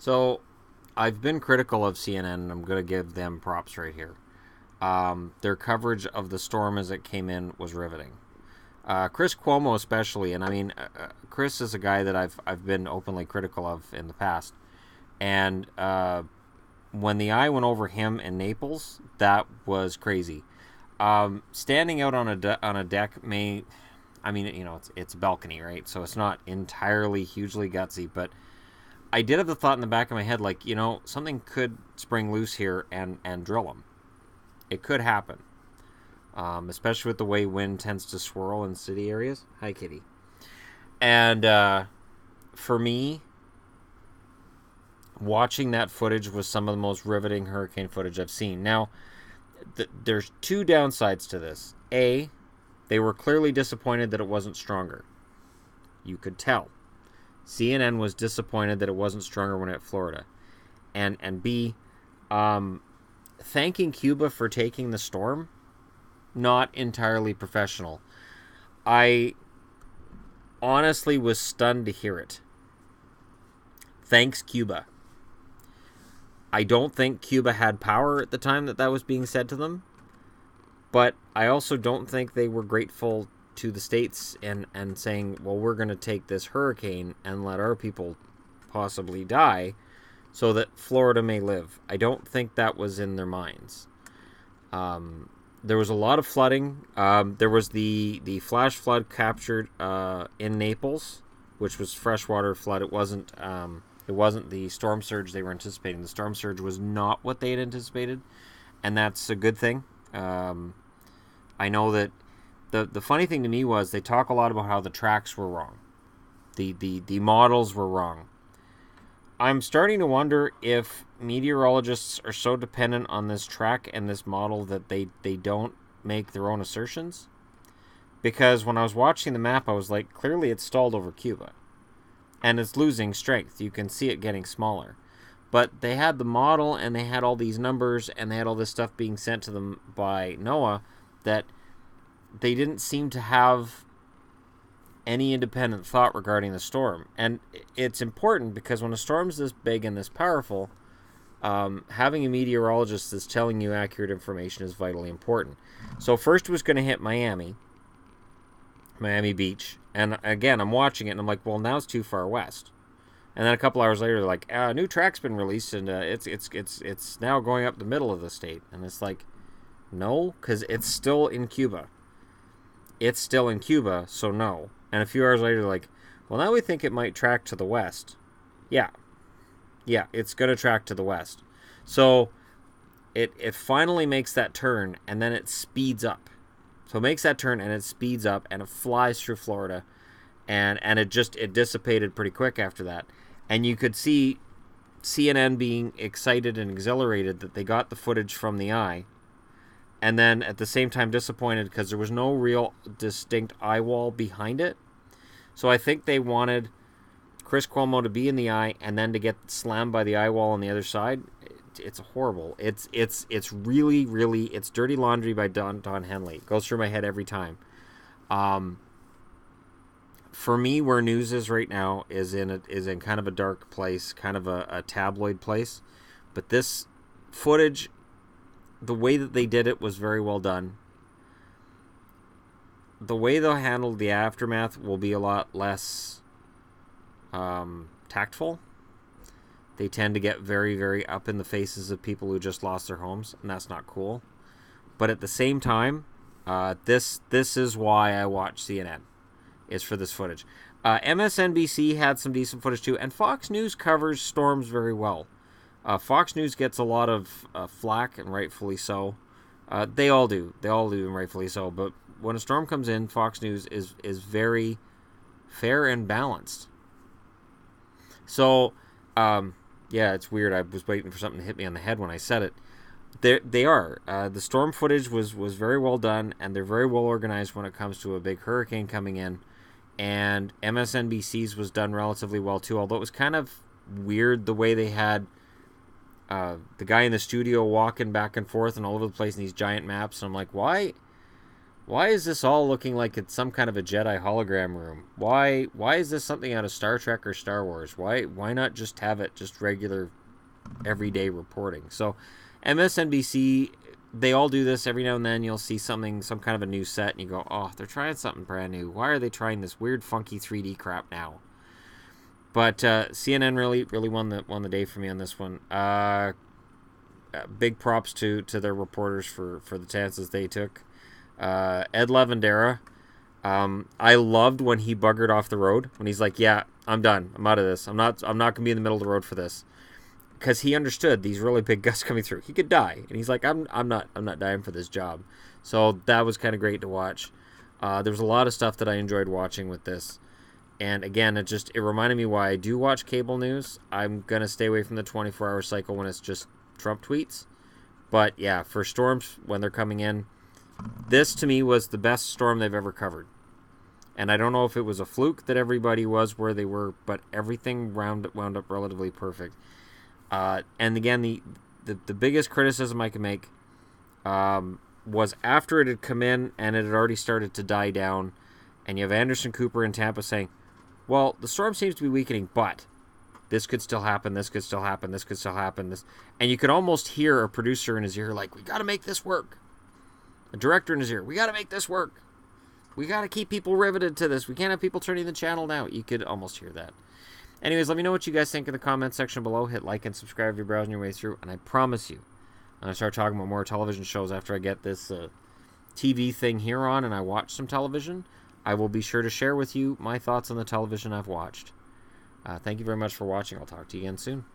So, I've been critical of CNN, and I'm going to give them props right here. Their coverage of the storm as it came in was riveting. Chris Cuomo, especially, and I mean, Chris is a guy that I've been openly critical of in the past, and when the eye went over him in Naples, that was crazy. Standing out on a deck may, I mean, it's a balcony, right? So it's not entirely hugely gutsy, but I did have the thought in the back of my head, like, something could spring loose here and drill him. It could happen, especially with the way wind tends to swirl in city areas. Hi, Kitty. And for me, watching that footage was some of the most riveting hurricane footage I've seen. Now, there's two downsides to this. A, they were clearly disappointed that it wasn't stronger. You could tell. CNN was disappointed that it wasn't stronger when it hit Florida. And B, thanking Cuba for taking the storm, not entirely professional. I honestly was stunned to hear it. Thanks, Cuba. I don't think Cuba had power at the time that was being said to them, but I also don't think they were grateful to the states and saying, well, we're going to take this hurricane and let our people possibly die so that Florida may live. I don't think that was in their minds. There was a lot of flooding. There was the flash flood captured in Naples, which was freshwater flood. It wasn't the storm surge they were anticipating. The storm surge was not what they had anticipated, and that's a good thing. I know that the funny thing to me was they talk a lot about how the tracks were wrong. The models were wrong. I'm starting to wonder if meteorologists are so dependent on this track and this model that they don't make their own assertions. Because when I was watching the map, I was like, clearly it's stalled over Cuba. And it's losing strength. You can see it getting smaller. But they had the model and they had all these numbers and they had all this stuff being sent to them by NOAA that they didn't seem to have any independent thought regarding the storm. And it's important because when a storm's this big and this powerful, having a meteorologist that's telling you accurate information is vitally important. So first it was going to hit Miami Beach. And again, I'm watching it and I'm like, well, now it's too far west. And then a couple hours later, they're like, a new track's been released and it's now going up the middle of the state. And it's like, no, because it's still in Cuba. It's still in Cuba, so no. And a few hours later, they're like, well, now we think it might track to the west. Yeah, it's going to track to the west. So it finally makes that turn, and then it speeds up. So it makes that turn, and it speeds up, and it flies through Florida. And it dissipated pretty quick after that. And you could see CNN being excited and exhilarated that they got the footage from the eye. And then at the same time disappointed because there was no real distinct eye wall behind it. So I think they wanted Chris Cuomo to be in the eye and then to get slammed by the eye wall on the other side. It's horrible. It's really, really, it's dirty laundry by Don Henley. It goes through my head every time. For me, where news is right now is in kind of a dark place, kind of a tabloid place. But this footage, the way that they did it was very well done. The way they'll handle the aftermath will be a lot less tactful. They tend to get very, very up in the faces of people who just lost their homes, and that's not cool. But at the same time, this is why I watch CNN, is for this footage. MSNBC had some decent footage too, and Fox News covers storms very well. Fox News gets a lot of flack, and rightfully so. They all do, and rightfully so. But when a storm comes in, Fox News is very fair and balanced. So, yeah, it's weird. I was waiting for something to hit me on the head when I said it. They are. The storm footage was very well done, and they're very well organized when it comes to a big hurricane coming in. And MSNBC's was done relatively well too, although it was kind of weird the way they had the guy in the studio walking back and forth and all over the place in these giant maps. And I'm like, why Why is this all looking like it's some kind of a Jedi hologram room? Why is this something out of Star Trek or Star Wars? Why not just have it just regular everyday reporting? So MSNBC, they all do this every now and then. You'll see some kind of a new set, and you go, oh, they're trying something brand new. Why are they trying this weird, funky 3D crap now? But CNN really won the day for me on this one. Big props to their reporters for the chances they took. Ed Lavandera, I loved when he buggered off the road, when he's like, yeah, I'm done. I'm out of this. I'm not gonna be in the middle of the road for this. Because he understood these really big gusts coming through. He could die. And he's like, I'm not dying for this job. So that was kind of great to watch. There was a lot of stuff that I enjoyed watching with this. And again, it reminded me why I do watch cable news. I'm gonna stay away from the 24-hour cycle when it's just Trump tweets. But yeah, for storms when they're coming in, this to me was the best storm they've ever covered. And I don't know if it was a fluke that everybody was where they were, but everything wound up relatively perfect. And again, the biggest criticism I can make was after it had come in and it had already started to die down, and you have Anderson Cooper in Tampa saying, well, the storm seems to be weakening, but this could still happen, this could still happen, this could still happen. And you could almost hear a producer in his ear like, we got to make this work. A director in his ear, we got to make this work. We got to keep people riveted to this. We can't have people turning the channel now. You could almost hear that. Anyways, let me know what you guys think in the comments section below. Hit like and subscribe if you're browsing your way through. And I promise you, I'm going to start talking about more television shows after I get this TV thing here on and I watch some television. I will be sure to share with you my thoughts on the television I've watched. Thank you very much for watching. I'll talk to you again soon.